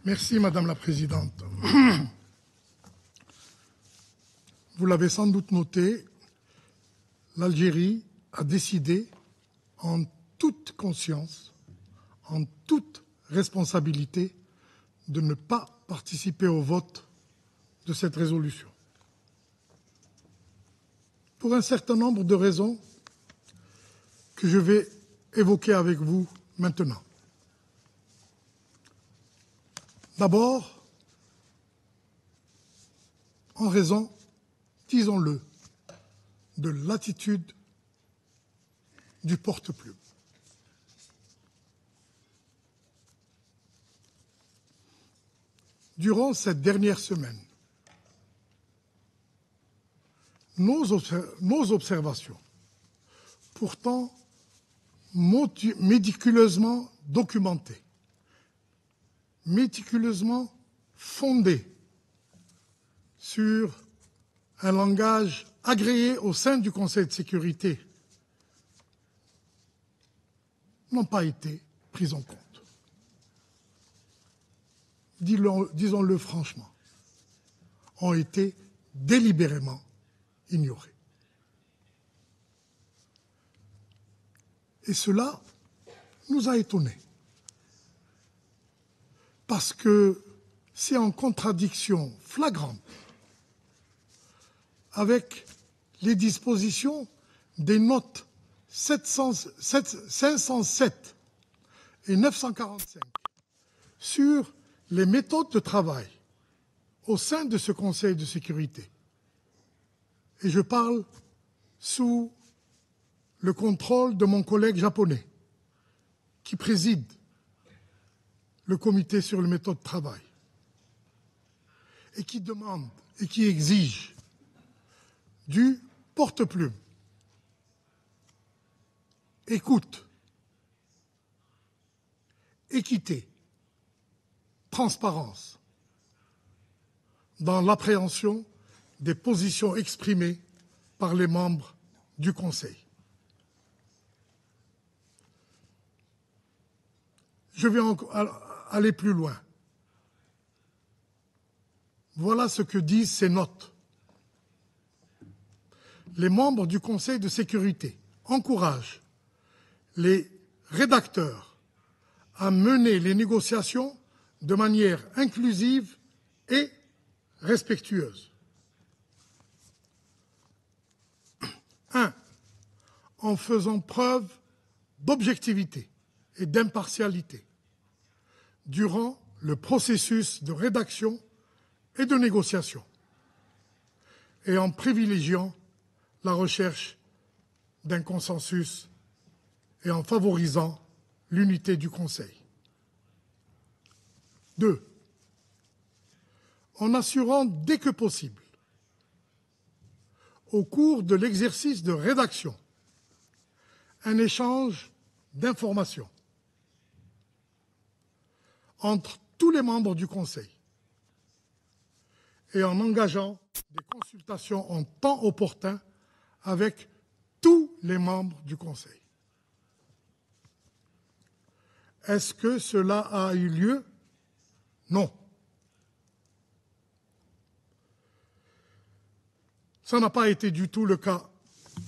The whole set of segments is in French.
Merci, Madame la Présidente. Vous l'avez sans doute noté, l'Algérie a décidé, en toute conscience, en toute responsabilité, de ne pas participer au vote de cette résolution. Pour un certain nombre de raisons que je vais évoquer avec vous maintenant. D'abord, en raison, disons-le, de l'attitude du porte-plume. Durant cette dernière semaine, nos observations, pourtant méticuleusement documentées, méticuleusement fondées sur un langage agréé au sein du Conseil de sécurité, n'ont pas été prises en compte. Disons-le franchement, ont été délibérément ignorés. Et cela nous a étonnés, parce que c'est en contradiction flagrante avec les dispositions des notes 507 et 945 sur les méthodes de travail au sein de ce Conseil de sécurité. Et je parle sous le contrôle de mon collègue japonais qui préside le comité sur les méthodes de travail et qui demande et qui exige du porte-plume, écoute, équité, transparence dans l'appréhension des positions exprimées par les membres du Conseil. Je vais aller plus loin. Voilà ce que disent ces notes. Les membres du Conseil de sécurité encouragent les rédacteurs à mener les négociations de manière inclusive et respectueuse. 1. En faisant preuve d'objectivité et d'impartialité durant le processus de rédaction et de négociation et en privilégiant la recherche d'un consensus et en favorisant l'unité du Conseil. 2. En assurant dès que possible, au cours de l'exercice de rédaction, un échange d'informations entre tous les membres du Conseil et en engageant des consultations en temps opportun avec tous les membres du Conseil. Est-ce que cela a eu lieu? Non. Ça n'a pas été du tout le cas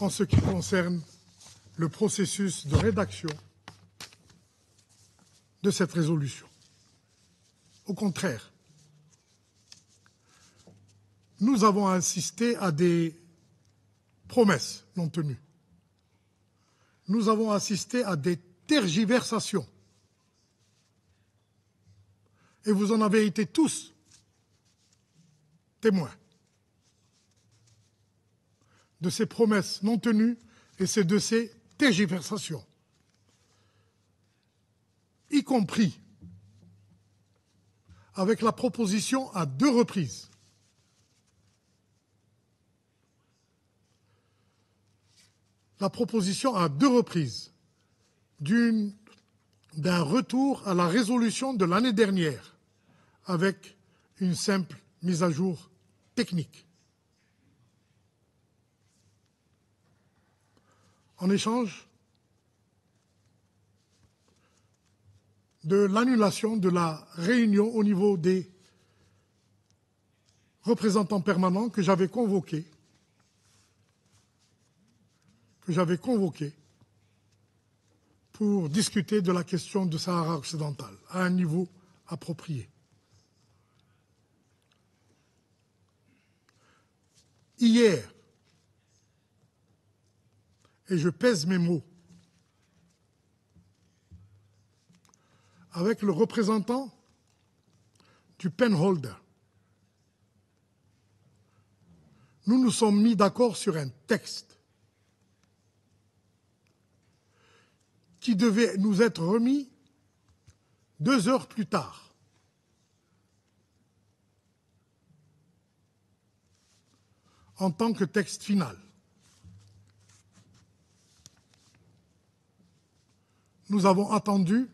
en ce qui concerne le processus de rédaction de cette résolution. Au contraire, nous avons assisté à des promesses non tenues. Nous avons assisté à des tergiversations. Et vous en avez été tous témoins de ces promesses non tenues et de ces tergiversations, y compris avec la proposition à 2 reprises d'un retour à la résolution de l'année dernière avec une simple mise à jour technique. En échange, de l'annulation de la réunion au niveau des représentants permanents que j'avais convoqués pour discuter de la question du Sahara occidental à un niveau approprié. Hier, et je pèse mes mots, avec le représentant du penholder, nous nous sommes mis d'accord sur un texte qui devait nous être remis 2 heures plus tard. En tant que texte final. Nous avons attendu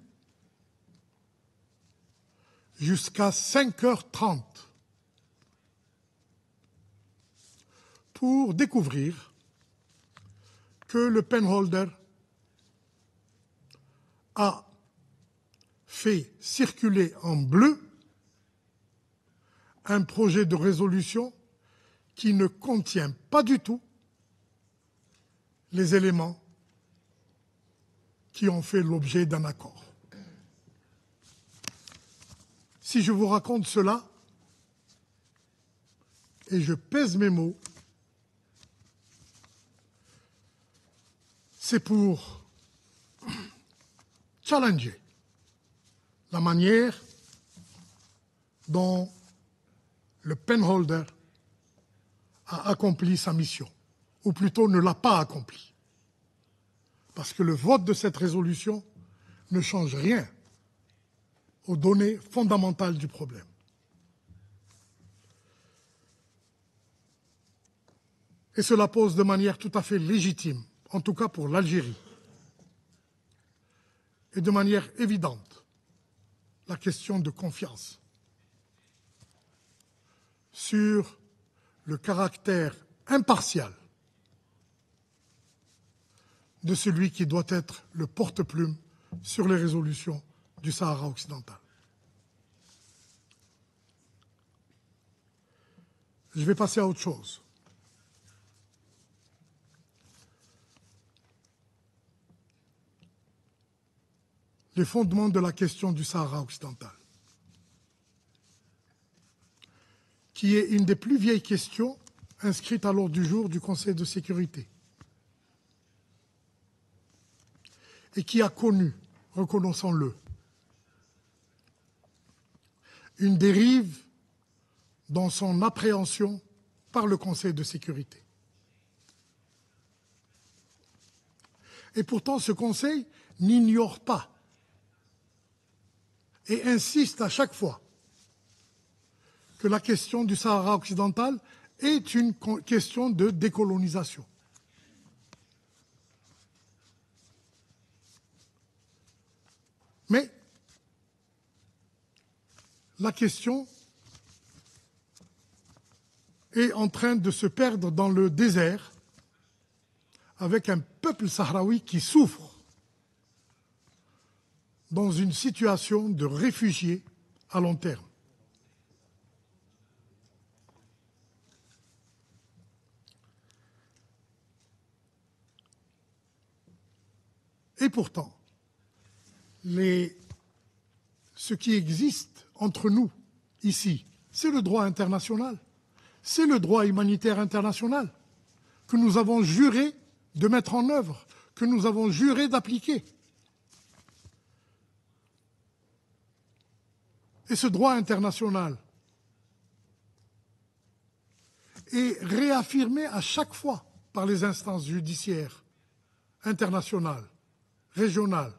jusqu'à 5h30 pour découvrir que le penholder a fait circuler en bleu un projet de résolution qui ne contient pas du tout les éléments qui ont fait l'objet d'un accord. Si je vous raconte cela, et je pèse mes mots, c'est pour challenger la manière dont le penholder a accompli sa mission, ou plutôt ne l'a pas accompli. Parce que le vote de cette résolution ne change rien aux données fondamentales du problème. Et cela pose de manière tout à fait légitime, en tout cas pour l'Algérie, et de manière évidente, la question de confiance sur le caractère impartial de celui qui doit être le porte-plume sur les résolutions du Sahara occidental. Je vais passer à autre chose. Les fondements de la question du Sahara occidental, qui est une des plus vieilles questions inscrites à l'ordre du jour du Conseil de sécurité et qui a connu, reconnaissons-le, une dérive dans son appréhension par le Conseil de sécurité. Et pourtant, ce Conseil n'ignore pas et insiste à chaque fois que la question du Sahara occidental est une question de décolonisation. Mais la question est en train de se perdre dans le désert avec un peuple sahraoui qui souffre dans une situation de réfugiés à long terme. Et pourtant, ce qui existe entre nous, ici, c'est le droit international, c'est le droit humanitaire international que nous avons juré de mettre en œuvre, que nous avons juré d'appliquer. Et ce droit international est réaffirmé à chaque fois par les instances judiciaires internationales, régionales.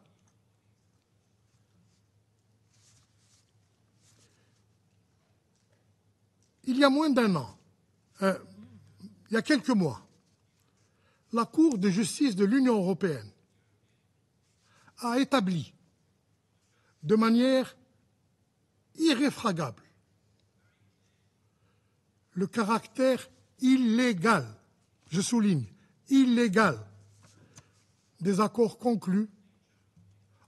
Il y a moins d'un an, il y a quelques mois, la Cour de justice de l'Union européenne a établi de manière irréfragable le caractère illégal, je souligne, illégal, des accords conclus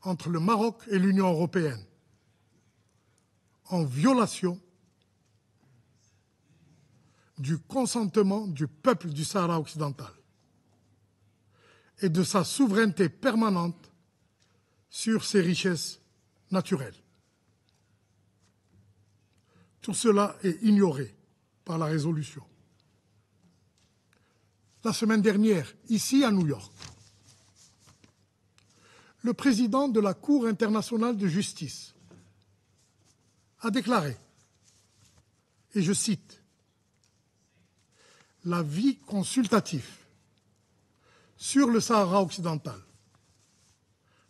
entre le Maroc et l'Union européenne, en violation du consentement du peuple du Sahara occidental et de sa souveraineté permanente sur ses richesses naturelles. Tout cela est ignoré par la résolution. La semaine dernière, ici à New York, le président de la Cour internationale de justice a déclaré, et je cite, « L'avis consultatif sur le Sahara occidental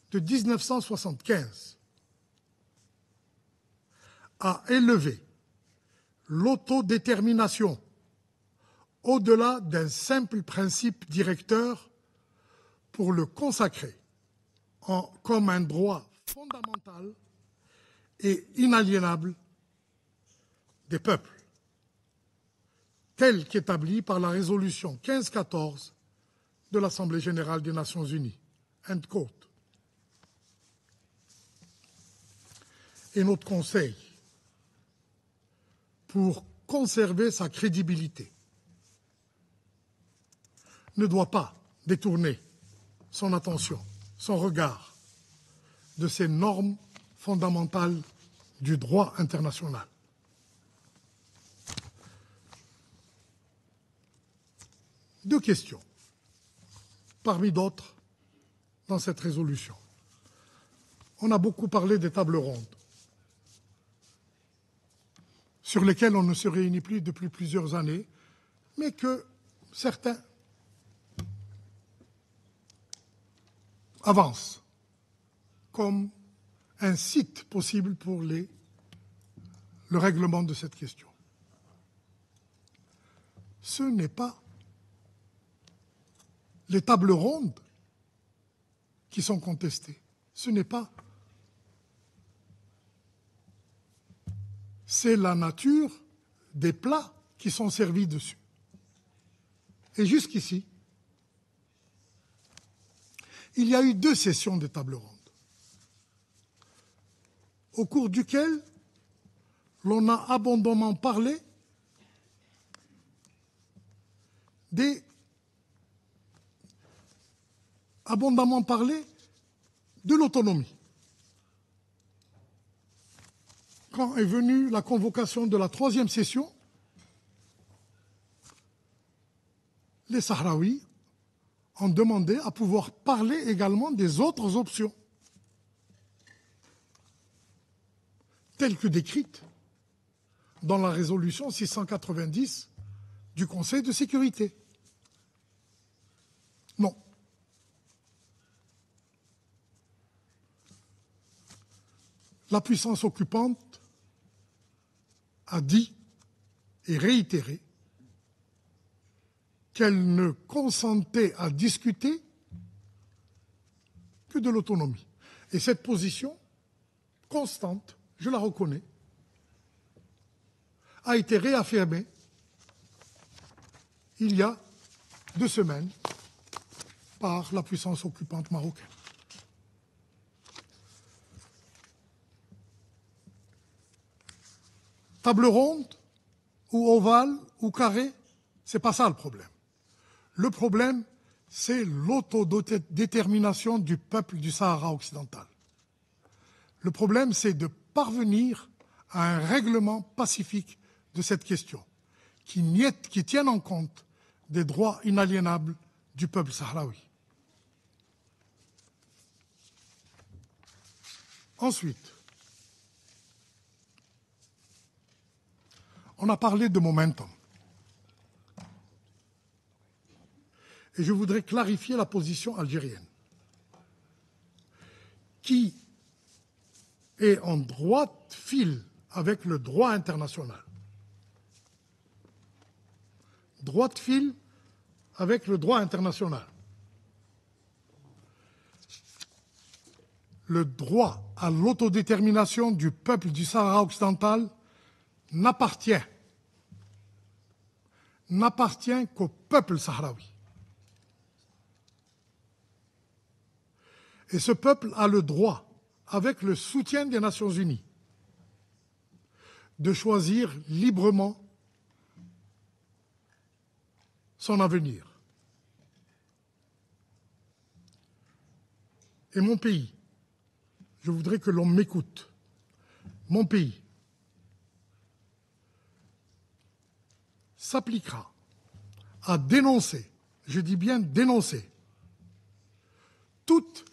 de 1975 a élevé l'autodétermination au-delà d'un simple principe directeur pour le consacrer comme un droit fondamental et inaliénable des peuples, tel qu'établi par la résolution 1514 de l'Assemblée générale des Nations unies. » End quote. Et notre Conseil, pour conserver sa crédibilité, ne doit pas détourner son attention, son regard de ces normes fondamentales du droit international. Deux questions, parmi d'autres, dans cette résolution. On a beaucoup parlé des tables rondes, sur lesquelles on ne se réunit plus depuis plusieurs années, mais que certains avancent comme un site possible pour le règlement de cette question. Ce n'est pas les tables rondes qui sont contestées. Ce n'est pas. C'est la nature des plats qui sont servis dessus. Et jusqu'ici, il y a eu 2 sessions de table ronde, au cours duquel l'on a abondamment parlé de l'autonomie. Quand est venue la convocation de la 3e session, les Sahraouis ont demandé à pouvoir parler également des autres options, telles que décrites dans la résolution 690 du Conseil de sécurité. Non. La puissance occupante a dit et réitéré qu'elle ne consentait à discuter que de l'autonomie. Et cette position constante, je la reconnais, a été réaffirmée il y a 2 semaines par la puissance occupante marocaine. Table ronde, ou ovale, ou carré, c'est pas ça le problème. Le problème, c'est l'autodétermination du peuple du Sahara occidental. Le problème, c'est de parvenir à un règlement pacifique de cette question, qui tienne en compte des droits inaliénables du peuple sahraoui. Ensuite, on a parlé de momentum. Et je voudrais clarifier la position algérienne, qui est en droit fil avec le droit international. Droit de fil avec le droit international. Le droit à l'autodétermination du peuple du Sahara occidental n'appartient qu'au peuple sahraoui. Et ce peuple a le droit, avec le soutien des Nations Unies, de choisir librement son avenir. Et mon pays, je voudrais que l'on m'écoute, mon pays s'appliquera à dénoncer, je dis bien dénoncer, toutes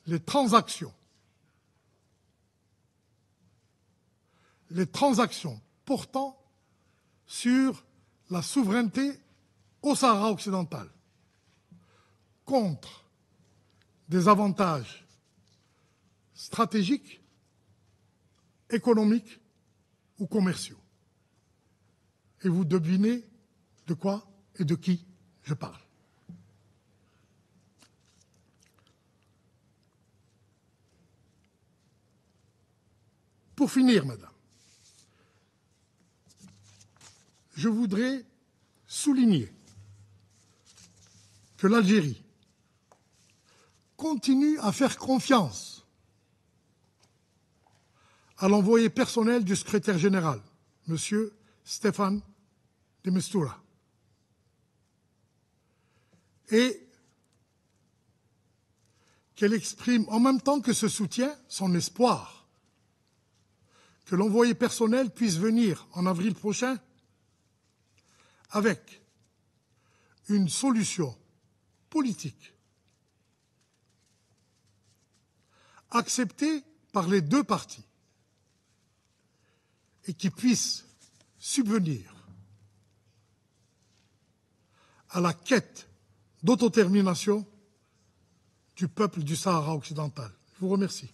les transactions portant sur la souveraineté au Sahara occidental, contre des avantages stratégiques, économiques ou commerciaux. Et vous devinez de quoi et de qui je parle. Pour finir, madame, je voudrais souligner que l'Algérie continue à faire confiance à l'envoyé personnel du secrétaire général, M. Staffan de Mistura, et qu'elle exprime en même temps que ce soutien son espoir que l'envoyé personnel puisse venir en avril prochain avec une solution politique acceptée par les deux parties et qui puisse subvenir à la quête d'autodétermination du peuple du Sahara occidental. Je vous remercie.